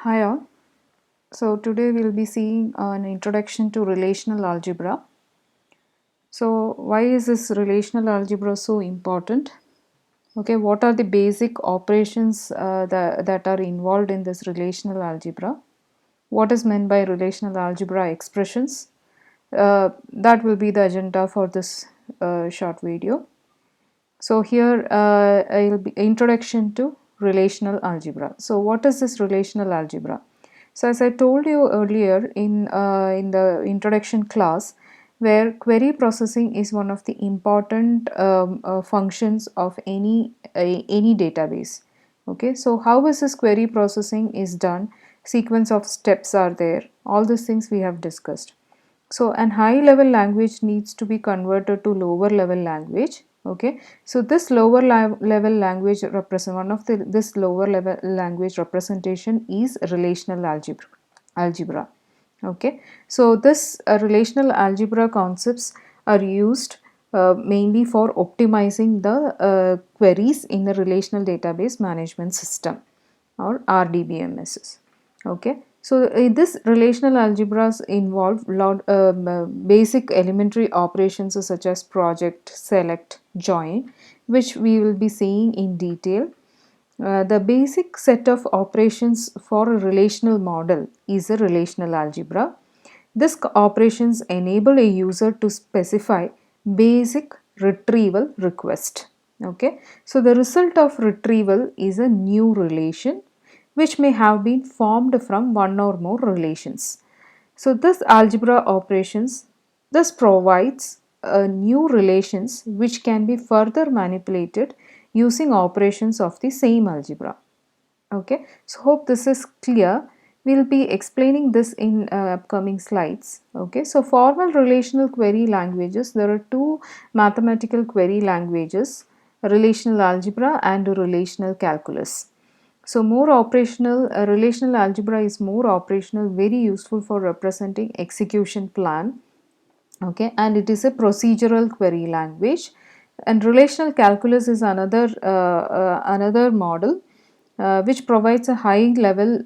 Hi all. So today we'll be seeing an introduction to relational algebra. So why is this relational algebra so important? Okay, what are the basic operations that are involved in this relational algebra? What is meant by relational algebra expressions? That will be the agenda for this short video. So here I'll be introduction to relational algebra. So what is this relational algebra? So as I told you earlier in the introduction class, where query processing is one of the important functions of any database. Okay, so how is this query processing is done? Sequence of steps are there. All these things we have discussed. So an high level language needs to be converted to lower level language. Okay, so this level language represent one of the this lower level language representation is relational algebra. Okay, so this relational algebra concepts are used mainly for optimizing the queries in the relational database management system or RDBMSs. Okay, so this relational algebras involve basic elementary operations such as project, select, join, which we will be seeing in detail. The basic set of operations for a relational model is a relational algebra. These operations enable a user to specify basic retrieval request. Okay, so the result of retrieval is a new relation which may have been formed from one or more relations. So this algebra operations this provides new relations which can be further manipulated using operations of the same algebra. Okay, so hope this is clear. We'll be explaining this in upcoming slides. Okay, so formal relational query languages, there are two mathematical query languages, relational algebra and relational calculus. So more operational, relational algebra is more operational, very useful for representing execution plan. Okay, and it is a procedural query language. And relational calculus is another model which provides a high level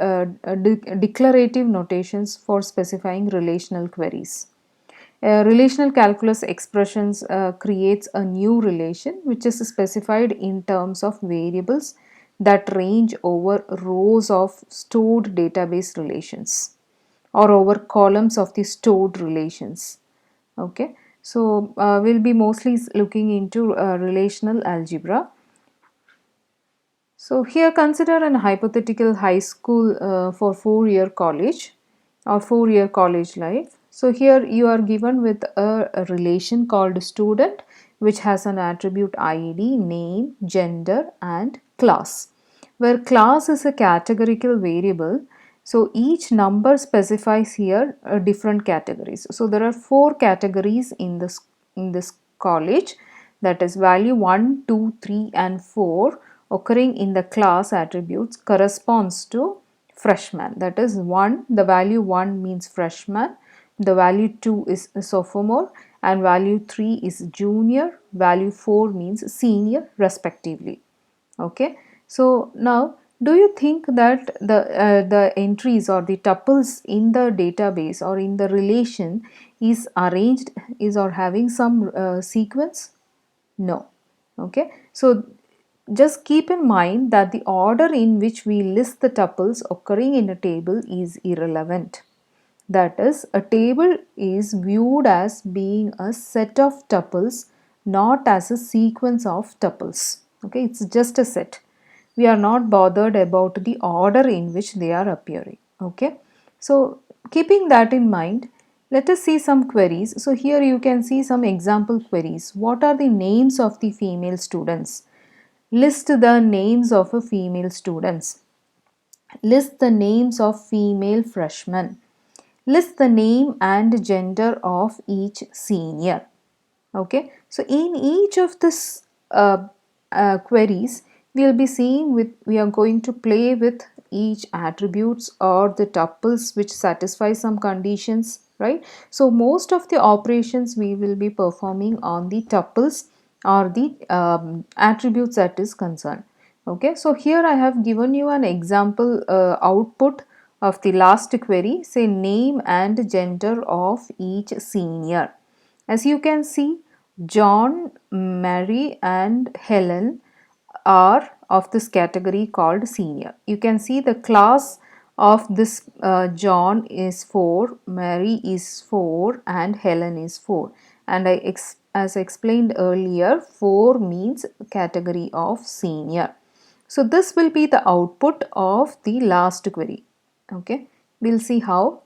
declarative notations for specifying relational queries. Relational calculus expressions creates a new relation which is specified in terms of variables that range over rows of stored database relations or over columns of the stored relations. Okay, so we'll be mostly looking into relational algebra. So here consider an hypothetical high school for 4-year college or 4-year college life. So here you are given with a relation called student which has an attribute ID, name, gender and class. Where class is a categorical variable, so each number specifies here different categories. So there are 4 categories in this college, that is value 1, 2, 3 and 4 occurring in the class attributes corresponds to freshman. That is 1, the value 1 means freshman, the value 2 is sophomore and value 3 is junior, value 4 means senior respectively. Okay, so now do you think that the entries or the tuples in the database or in the relation is arranged is or having some sequence? No. Okay, so just keep in mind that the order in which we list the tuples occurring in a table is irrelevant. That is, a table is viewed as being a set of tuples, not as a sequence of tuples. Okay, it's just a set. We are not bothered about the order in which they are appearing. Okay, so keeping that in mind, let us see some queries. So here you can see some example queries. What are the names of the female students? List the names of a female students. List the names of female freshmen. List the name and gender of each senior. Okay, so in each of this queries, we are going to play with each attributes or the tuples which satisfy some conditions, right? So most of the operations we will be performing on the tuples or the attributes that is concerned. Okay, so here I have given you an example output of the last query, say name and gender of each senior. As you can see, John, Mary and Helen are of this category called senior. You can see the class of this John is 4, Mary is 4 and Helen is 4. And as I explained earlier, 4 means category of senior. So this will be the output of the last query. Okay, we'll see how.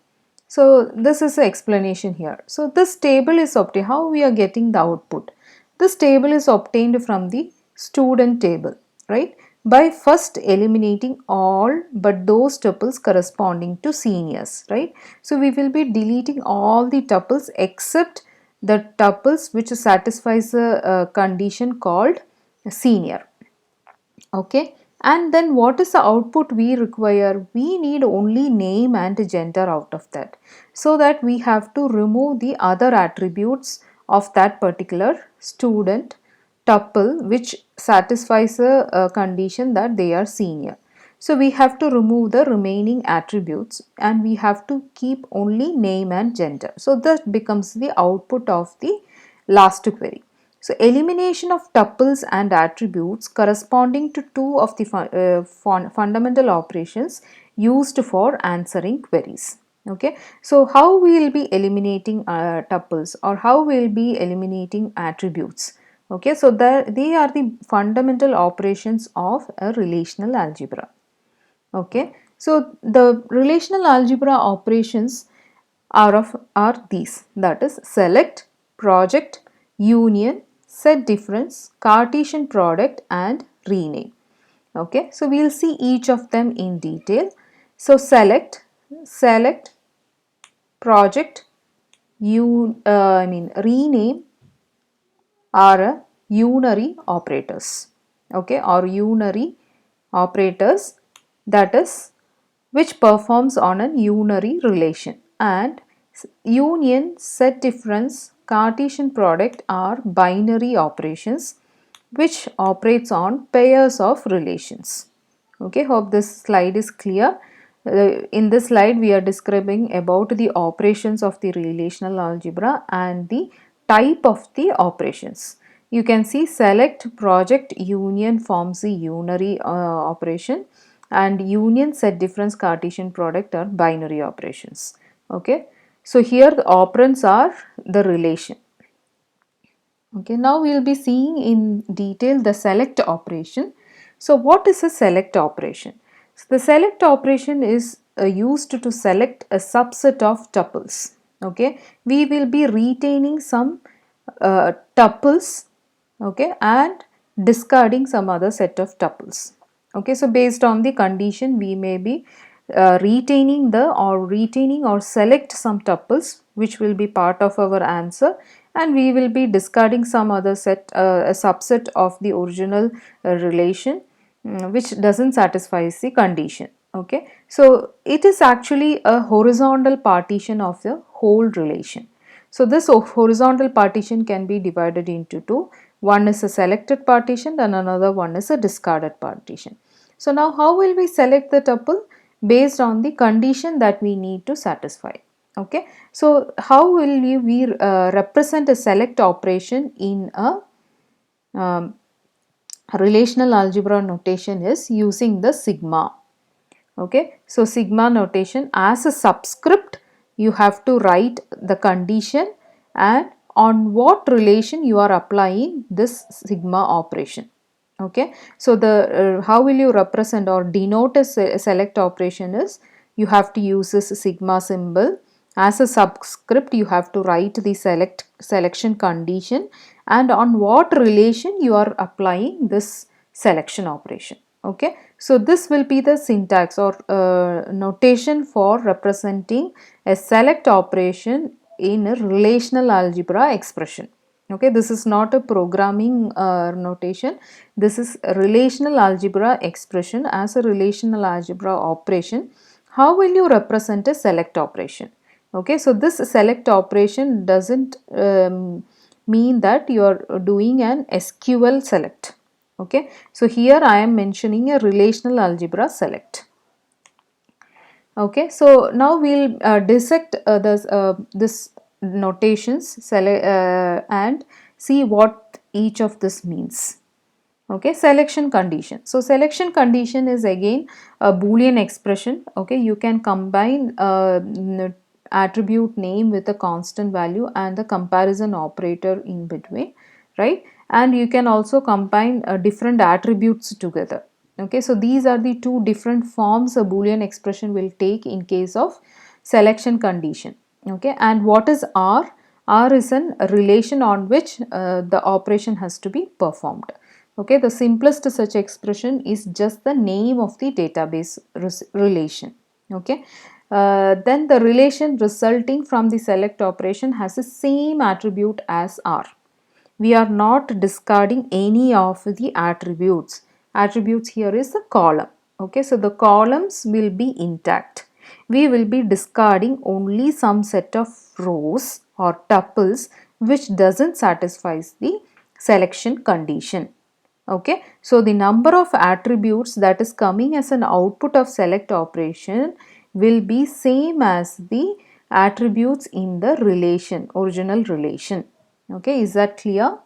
So this is the explanation here. So this table is obtained. How we are getting the output? This table is obtained from the student table, right? By first eliminating all but those tuples corresponding to seniors, right? So we will be deleting all the tuples except the tuples which satisfies a condition called senior. Okay, and then what is the output we require? We need only name and gender out of that, so that we have to remove the other attributes of that particular student tuple which satisfies a condition that they are senior. So we have to remove the remaining attributes and we have to keep only name and gender. So that becomes the output of the last query. So elimination of tuples and attributes corresponding to two of the fundamental operations used for answering queries. Okay, so how we will be eliminating tuples, or how we will be eliminating attributes? Okay, so they are the fundamental operations of a relational algebra. Okay, so the relational algebra operations are these, that is select, project, union, set difference, Cartesian product and rename. Okay, so we will see each of them in detail. So select, project, rename are unary operators. Okay, or unary operators, that is which performs on an unary relation, and union, set difference, Cartesian product are binary operations which operates on pairs of relations. Okay, hope this slide is clear. In this slide we are describing about the operations of the relational algebra and the type of the operations. You can see select, project, union forms the unary operation, and union, set difference, Cartesian product are binary operations. Okay, so here the operands are the relation. Okay, now we will be seeing in detail the select operation. So what is a select operation? So the select operation is used to select a subset of tuples. Okay, we will be retaining some tuples, okay, and discarding some other set of tuples. Okay, so based on the condition we may be retaining or select some tuples which will be part of our answer, and we will be discarding some other set, a subset of the original relation which doesn't satisfy the condition. Okay, so it is actually a horizontal partition of the whole relation. So this horizontal partition can be divided into two. One is a selected partition and another one is a discarded partition. So now how will we select the tuple? Based on the condition that we need to satisfy. Okay, so how will we represent a select operation in a relational algebra notation is using the sigma. Okay, so sigma notation, as a subscript you have to write the condition and on what relation you are applying this sigma operation. Okay, so the how will you represent or denote a select operation is you have to use this sigma symbol. As a subscript you have to write the selection condition and on what relation you are applying this selection operation. Okay, so this will be the syntax or notation for representing a select operation in a relational algebra expression. Okay, this is not a programming notation. This is a relational algebra expression. As a relational algebra operation, how will you represent a select operation? Okay, so this select operation doesn't mean that you are doing an SQL select. Okay, so here I am mentioning a relational algebra select. Okay, so now we'll dissect this notations and see what each of this means. Okay, selection condition. So selection condition is again a Boolean expression. Okay, you can combine attribute name with a constant value and the comparison operator in between, right? And you can also combine different attributes together. Okay, so these are the two different forms a Boolean expression will take in case of selection condition. Okay, and what is R? R is a relation on which the operation has to be performed. Okay, the simplest such expression is just the name of the database relation. Okay, then the relation resulting from the select operation has the same attribute as R. We are not discarding any of the attributes. Attributes here is the column. Okay, so the columns will be intact. We will be discarding only some set of rows or tuples which doesn't satisfy the selection condition. Okay, so the number of attributes that is coming as an output of select operation will be same as the attributes in the relation, original relation. Okay, is that clear?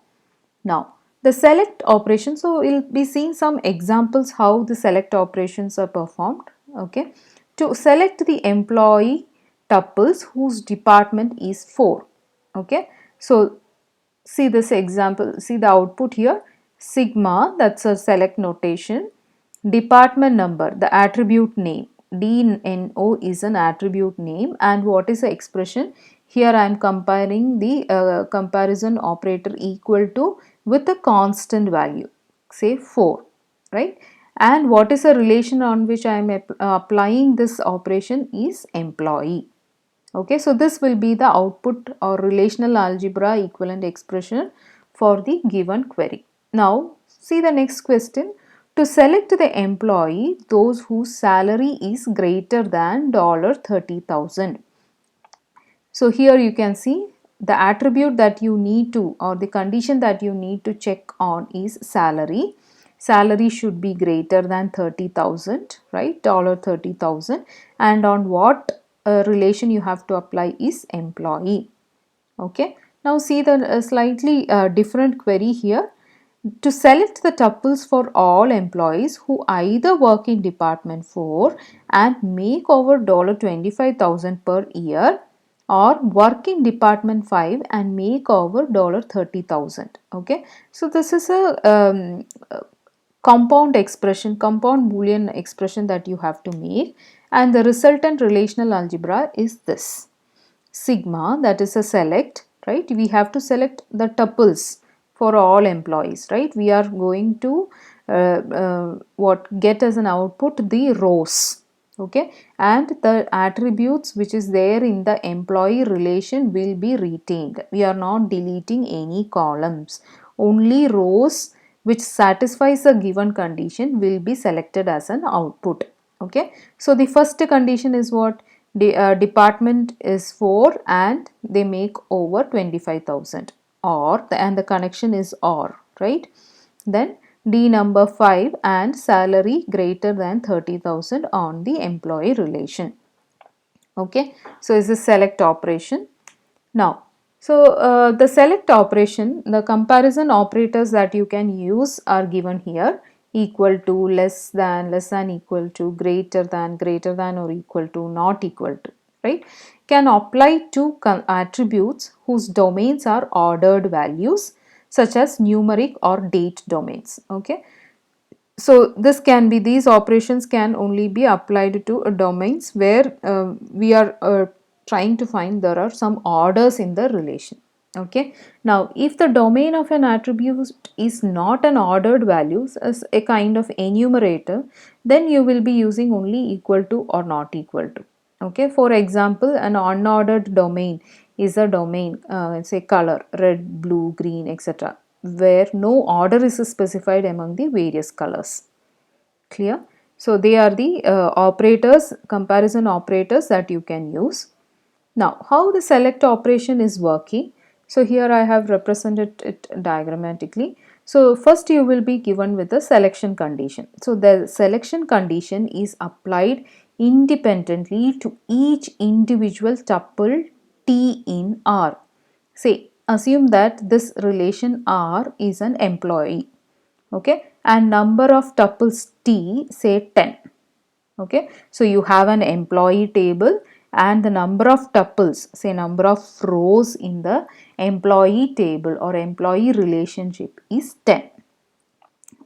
Now, the select operation, so we'll be seeing some examples how the select operations are performed. Okay, to select the employee tuples whose department is 4. Okay, so see this example, see the output here, sigma, that's a select notation, department number, the attribute name, DNO is an attribute name, and what is the expression? Here I am comparing the comparison operator equal to with a constant value, say 4, right? And what is the relation on which I am applying this operation is employee. Okay, so this will be the output or relational algebra equivalent expression for the given query. Now, see the next question. To select the employee, those whose salary is greater than $30,000. So here you can see the attribute that you need to, or the condition that you need to check on is salary. Salary should be greater than 30,000, right? $30,000. And on what relation you have to apply is employee. Okay. Now see the slightly different query here. To select the tuples for all employees who either work in department 4 and make over $25,000 per year, or work in department 5 and make over $30,000. Okay, so this is a compound expression, compound Boolean expression that you have to make, and the resultant relational algebra is this. Sigma, that is a select, right? We have to select the tuples for all employees, right? We are going to what get as an output the rows, okay, and the attributes which is there in the employee relation will be retained. We are not deleting any columns, only rows which satisfies a given condition will be selected as an output. Okay, so the first condition is what? The department is 4 and they make over 25,000, or and the connection is OR, right? Then D number 5 and salary greater than 30,000 on the employee relation. Okay, so is a select operation. Now, so the select operation, the comparison operators that you can use are given here: equal to, less than, equal to, greater than or equal to, not equal to, right? Can apply to attributes whose domains are ordered values such as numeric or date domains. Okay, so this can be, these operations can only be applied to domains where we are trying to find there are some orders in the relation. Okay, now if the domain of an attribute is not an ordered value as a kind of enumerator, then you will be using only equal to or not equal to. Okay, for example, an unordered domain is a domain, say color, red, blue, green, etc., where no order is specified among the various colors. Clear? So they are the operators, comparison operators that you can use. Now, how the select operation is working? So here I have represented it diagrammatically. So first you will be given with the selection condition. So the selection condition is applied independently to each individual tuple T in R. Say, assume that this relation R is an employee, okay, and number of tuples T, say 10. Okay, so you have an employee table and the number of tuples, say number of rows in the employee table or employee relationship is 10.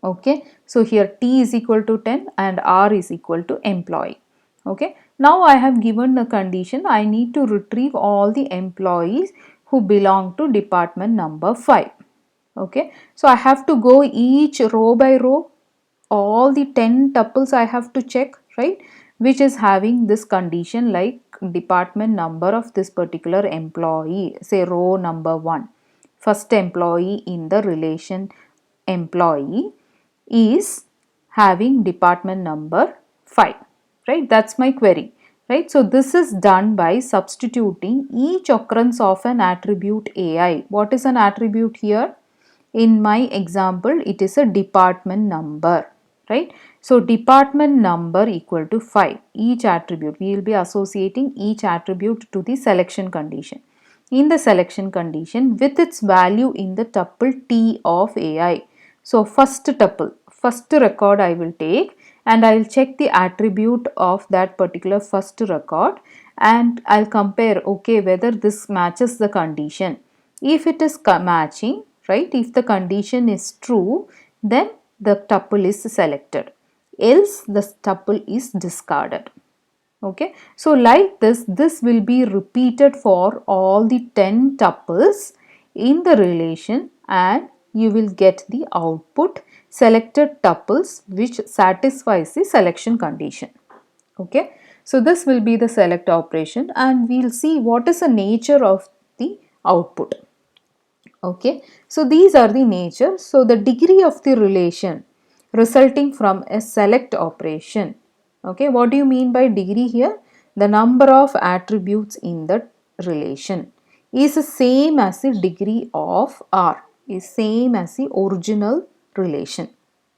Okay, so here T is equal to 10 and R is equal to employee. Okay, now I have given the condition, I need to retrieve all the employees who belong to department number 5. Okay, so I have to go each row by row, all the 10 tuples I have to check, right, which is having this condition like department number of this particular employee, say row number 1, first employee in the relation employee is having department number 5, right? That's my query, right? So this is done by substituting each occurrence of an attribute AI. What is an attribute here? In my example, it is a department number, right? So department number equal to 5. Each attribute, we will be associating each attribute to the selection condition. In the selection condition with its value in the tuple T of AI. So first tuple, first record I will take and I will check the attribute of that particular first record and I'll compare, okay, whether this matches the condition. If it is matching, right, if the condition is true, then the tuple is selected, else the tuple is discarded. Okay, so like this will be repeated for all the 10 tuples in the relation and you will get the output selected tuples which satisfies the selection condition. Okay, so this will be the select operation and we'll see what is the nature of the output. Okay, so these are the nature. So the degree of the relation resulting from a select operation. Okay, what do you mean by degree here? The number of attributes in the relation is the same as the degree of R, is same as the original relation.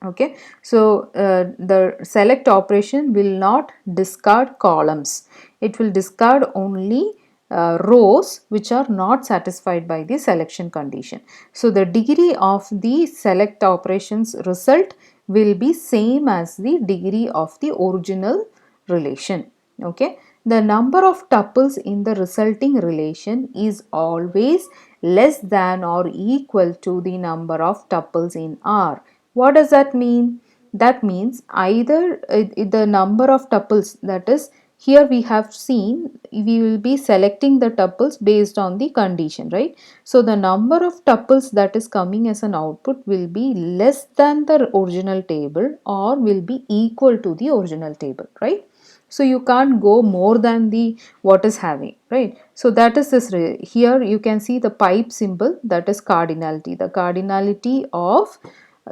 Okay, so the select operation will not discard columns, it will discard only rows which are not satisfied by the selection condition. So the degree of the select operations result will be same as the degree of the original relation. Okay, the number of tuples in the resulting relation is always less than or equal to the number of tuples in R. What does that mean? That means either the number of tuples, that is, here we have seen we will be selecting the tuples based on the condition, right? So the number of tuples that is coming as an output will be less than the original table or will be equal to the original table, right? So you can't go more than the what is having, right? So that is this. Here you can see the pipe symbol, that is cardinality. The cardinality of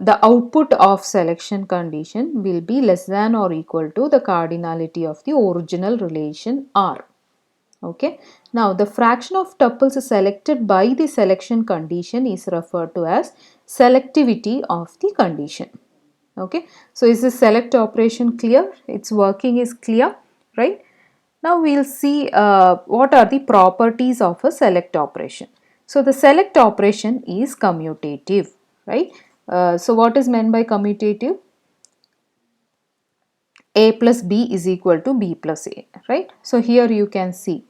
the output of selection condition will be less than or equal to the cardinality of the original relation R. Okay. Now the fraction of tuples selected by the selection condition is referred to as selectivity of the condition. Okay, so is the select operation clear? Its working is clear, right? Now we'll see what are the properties of a select operation. So the select operation is commutative, right? So what is meant by commutative? A plus B is equal to B plus A, right? So here you can see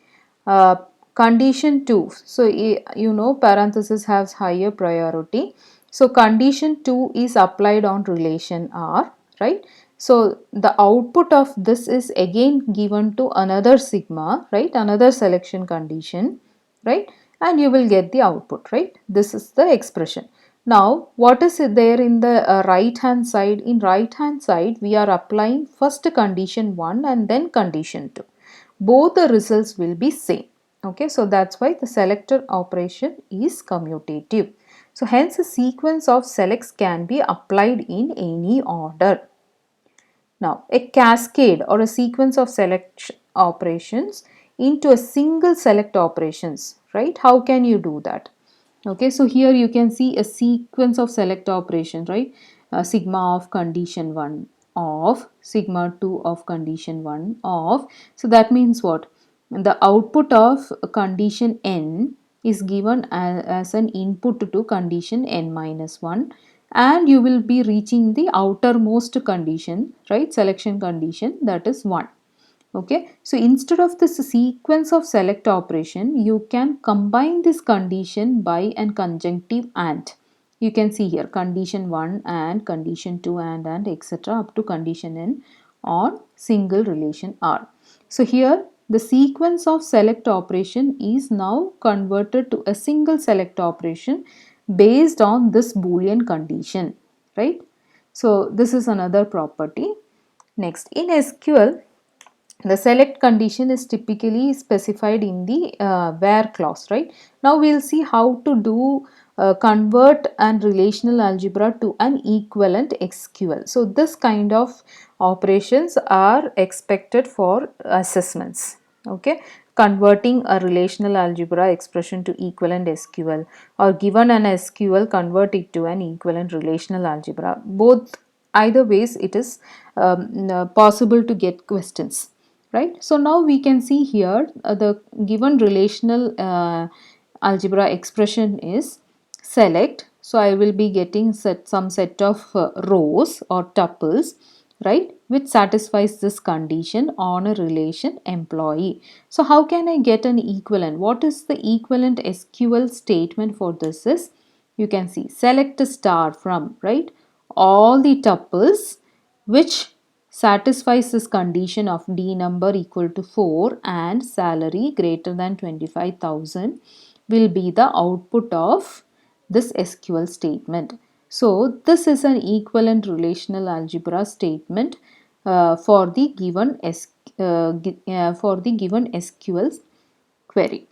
uh, condition 2. So you know parenthesis has higher priority. So condition 2 is applied on relation R, right? So the output of this is again given to another sigma, right? Another selection condition, right? And you will get the output, right? This is the expression. Now, what is there in the right hand side? In right hand side, we are applying first condition 1 and then condition 2. Both the results will be same. Okay, so that's why the selector operation is commutative. So hence a sequence of selects can be applied in any order. Now, a cascade or a sequence of select operations into a single select operations, right? How can you do that? Okay, so here you can see a sequence of select operation, right? Sigma of condition 1 of sigma 2 of condition 1 of, so that means what? The output of condition n is given as an input to condition n minus 1, and you will be reaching the outermost condition, right, selection condition, that is 1. Okay, so instead of this sequence of select operation, you can combine this condition by an conjunctive AND. You can see here condition 1 and condition 2 and etc. up to condition n on single relation R. So here the sequence of select operation is now converted to a single select operation based on this Boolean condition, right? So this is another property. Next, in SQL, the select condition is typically specified in the where clause, right? Now we'll see how to do convert an relational algebra to an equivalent SQL. So this kind of operations are expected for assessments. Okay, converting a relational algebra expression to equivalent SQL, or given an SQL, convert it to an equivalent relational algebra. Both, either ways, it is possible to get questions, right? So now we can see here the given relational algebra expression is select. So I will be getting some set of rows or tuples, right, which satisfies this condition on a relation employee. So how can I get an equivalent? What is the equivalent SQL statement for this is, you can see select a star from, right, all the tuples which satisfies this condition of D number equal to 4 and salary greater than 25,000 will be the output of this SQL statement. So this is an equivalent relational algebra statement for the given SQL query.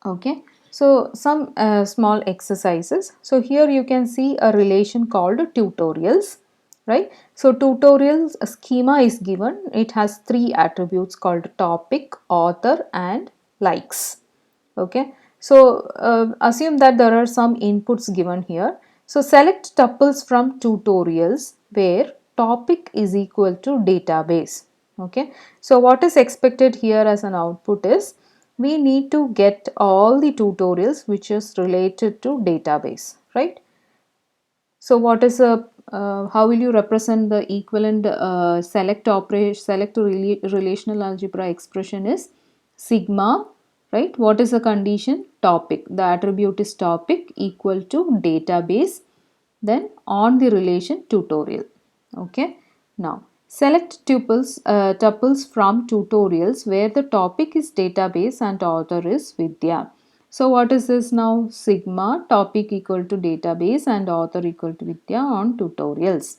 Okay, so some small exercises. So here you can see a relation called tutorials, right? So tutorials schema is given. It has three attributes called topic, author and likes. Okay, so assume that there are some inputs given here. So select tuples from tutorials where topic is equal to database. Okay, so what is expected here as an output is, we need to get all the tutorials which is related to database, right? So what is a how will you represent the equivalent select operation, select relational algebra expression is sigma, right? What is the condition? Topic. The attribute is topic equal to database, then on the relation tutorial. Okay. Now select tuples from tutorials where the topic is database and author is Vidya. So what is this now? Sigma topic equal to database and author equal to Vidya on tutorials,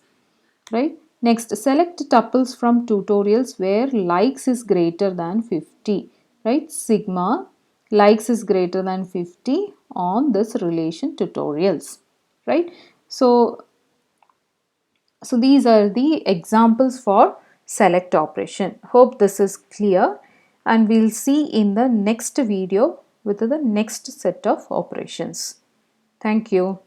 right? Next, select tuples from tutorials where likes is greater than 50, right? Sigma likes is greater than 50 on this relation tutorials, right? So these are the examples for select operation. Hope this is clear, and we'll see in the next video with the next set of operations. Thank you.